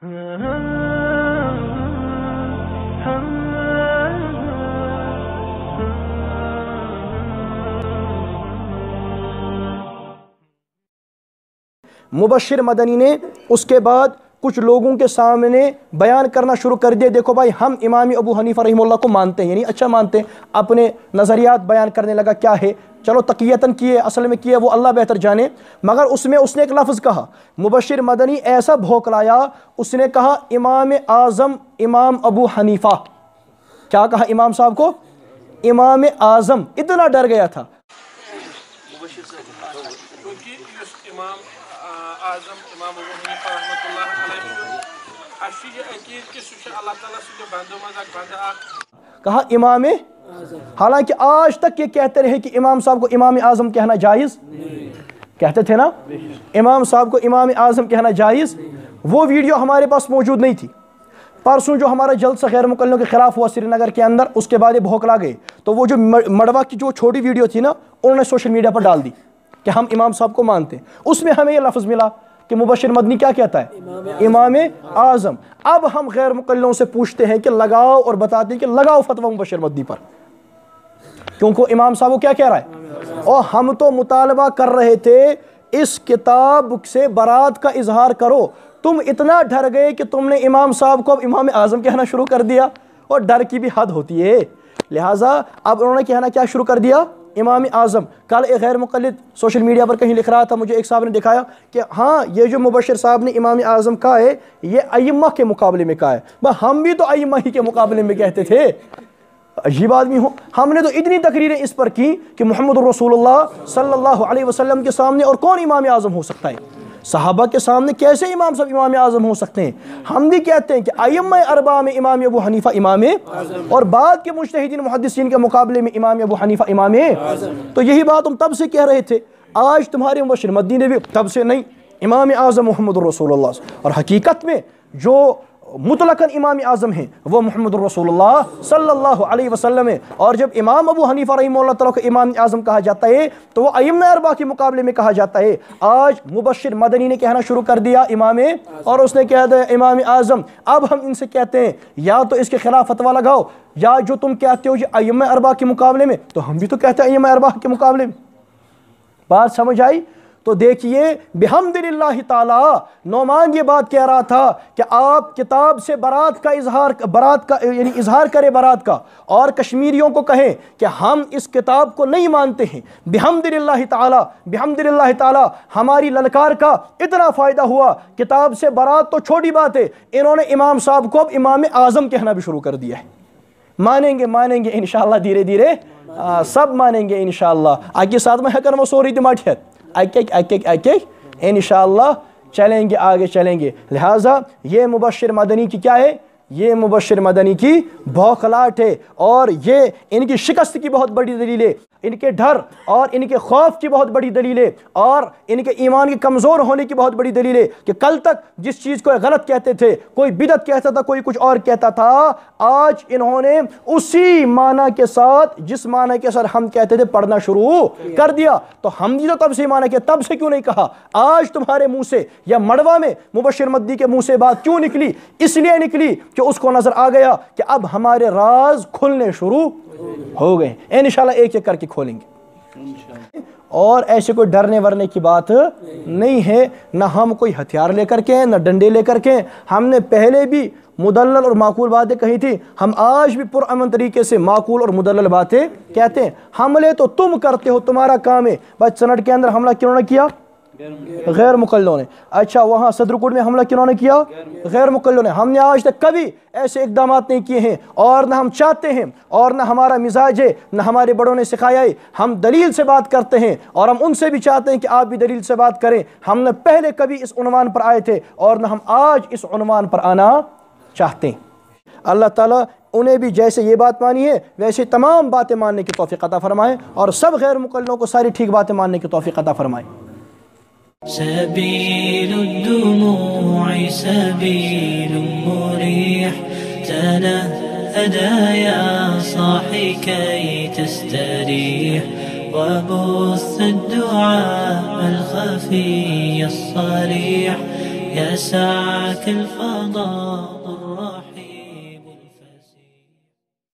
मुबश्शिर मदनी ने उसके बाद कुछ लोगों के सामने बयान करना शुरू कर दिया, देखो भाई हम इमाम अबू हनीफा रहमतुल्लाह को मानते हैं, यानी अच्छा मानते हैं। अपने नज़रियात बयान करने लगा, क्या है, चलो तकियतन किए, असल में किए वो अल्लाह बेहतर जाने। मगर उसमें उसने एक लफ्ज़ कहा, मुबश्शिर मदनी ऐसा भौंकलाया, उसने कहा इमाम आज़म इमाम अबू हनीफा। क्या कहा इमाम साहब को? इमाम आज़म। इतना डर गया था। कहा इमाम, हालांकि आज तक ये कहते रहे कि इमाम साहब को इमाम आज़म कहना जायज़, कहते थे ना इमाम साहब को इमाम आज़म कहना जायज़। वो वीडियो हमारे पास मौजूद नहीं थी। परसों जो हमारा जलसा गैर मुकल्लियों के खिलाफ हुआ श्रीनगर के अंदर, उसके बाद ये भौंकला गए, तो वो जो मड़वा की जो छोटी वीडियो थी ना, उन्होंने सोशल मीडिया पर डाल दी कि हम इमाम साहब को मानते हैं। उसमें हमें ये लफ्ज़ मिला कि मुबश्शिर मदनी क्या कहता है? इमाम आज़म। अब हम गैर मुकल्लियों से पूछते हैं कि लगाओ, और बताते हैं कि लगाओ फतवा मुबश्शिर मदनी पर, क्योंकि इमाम साहब को क्या कह रहा है। और हम तो मुतालबा कर रहे थे इस किताब से बरात का इजहार करो, तुम इतना डर गए कि तुमने इमाम साहब को अब इमाम आज़म कहना शुरू कर दिया। और डर की भी हद होती है, लिहाजा अब उन्होंने कहना क्या शुरू कर दिया? इमाम आज़म। कल एक गैर मुक़ल्लिद सोशल मीडिया पर कहीं लिख रहा था, मुझे एक साहब ने दिखाया कि हाँ ये जो मुबश्शिर साहब ने इमाम आज़म कहा है ये अइम्मा के मुकाबले में कहा है। हम भी तो अइम्मा ही के मुकाबले में कहते थे। अजीब आदमी हो। हमने तो इतनी तकरीरें इस पर की कि मोहम्मद रसूलुल्लाह सल्लल्लाहु अलैहि वसल्लम के सामने और कौन इमाम आज़म हो सकता है? सहाबा के सामने कैसे इमाम सब इमाम आज़म हो सकते हैं? हम भी कहते हैं कि अइम्मा अरबा में इमाम अबू हनीफा इमाम, और बाद के मुज्तहिदीन मुहद्दिसीन के मुकाबले में इमाम अबू हनीफा इमाम। तो यही बात हम तब से कह रहे थे। आज तुम्हारे मुबश्शिर मदनी ने भी तब से नहीं, इमाम आज़म मोहम्मद रसूलुल्लाह। और हकीकत में जो मुतलकन इमाम आज़म हैं वो मोहम्मद रसूलुल्लाह सल्लल्लाहु अलैहि वसल्लम है। और जब इमाम अबू हनीफा रहमतुल्लाह तआला को इमाम आज़म कहा जाता है तो वो अइम्मा अरबा के मुकाबले में कहा जाता है। आज मुबश्शिर मदनी ने कहना शुरू कर दिया इमाम, और उसने कह दिया इमाम आज़म। अब हम इनसे कहते हैं या तो इसके खिलाफ फतवा लगाओ, या जो तुम कहते हो जो अइम्मा अरबा के मुकाबले में, तो हम भी तो कहते हैं अइम्मा अरबा के मुकाबले में। बात समझ आई? तो देखिए बिहम्दिल्लाह ताला नौमान ये बात कह रहा था कि आप किताब से बरात का यानी इजहार करें बरात का, और कश्मीरियों को कहें कि हम इस किताब को नहीं मानते हैं। बिहम्दिल्लाह ताला हमारी ललकार का इतना फ़ायदा हुआ, किताब से बरात तो छोटी बात है, इन्होंने इमाम साहब को अब इमाम आज़म कहना भी शुरू कर दिया है। मानेंगे इंशाअल्लाह, धीरे धीरे सब मानेंगे इंशाअल्लाह। आगे साथ में हकर वो सो रही थी माठियत इंशाअल्लाह चलेंगे, आगे चलेंगे। लिहाजा ये मुबश्शिर मदनी की क्या है? ये मुबश्शिर मदनी की बौखलाहट है, और ये इनकी शिकस्त की बहुत बड़ी दलील है, इनके डर और इनके खौफ की बहुत बड़ी दलील है, और इनके ईमान के कमज़ोर होने की बहुत बड़ी दलील है कि कल तक जिस चीज़ को गलत कहते थे, कोई बिदअत कहता था, कोई कुछ और कहता था, आज इन्होंने उसी माना के साथ जिस माना के साथ हम कहते थे पढ़ना शुरू कर दिया। तो हम भी तो तब से माना के तब से क्यों नहीं कहा? आज तुम्हारे मुंह से या मड़वा में मुबश्शिर मदनी के मुंह से बात क्यों निकली? इसलिए निकली कि उसको नजर आ गया कि अब हमारे राज खुलने शुरू हो गए। इंशाल्लाह एक एक करके खोलेंगे, और ऐसे कोई डरने वरने की बात नहीं है। ना हम कोई हथियार लेकर के, ना डंडे लेकर के। हमने पहले भी मुदल्लल और माकूल बातें कही थी, हम आज भी पुरअमन तरीके से माकूल और मुदल्लल बातें कहते हैं। हमले तो तुम करते हो, तुम्हारा काम है। बस सनट के अंदर हमला क्यों ने किया? गैर मुकल्लियों ने। अच्छा वहाँ सदरकोट में हमला क्यों ने किया? गैर मुकल्लियों ने। हमने आज तक कभी ऐसे इकदाम नहीं किए हैं, और ना हम चाहते हैं, और ना हमारा मिजाज है, ना हमारे बड़ों ने सिखाया है। हम दलील से बात करते हैं, और हम उनसे भी चाहते हैं कि आप भी दलील से बात करें। हमने पहले कभी इस उन्वान पर आए थे, और ना हम आज इस उन्वान पर आना चाहते हैं। अल्लाह ताला उन्हें भी जैसे ये बात मानी है वैसे तमाम बातें मानने की तौफीक अता फरमाए, और सब गैर मुकल्लियों को सारी ठीक बातें मानने की तौफीक अता फरमाए। سبيل الدموع سبيل مريح تنهدى يا صاحي كي تستريح وبث الدعاء الخفي الصريح يسعك الفضاء الرحيم.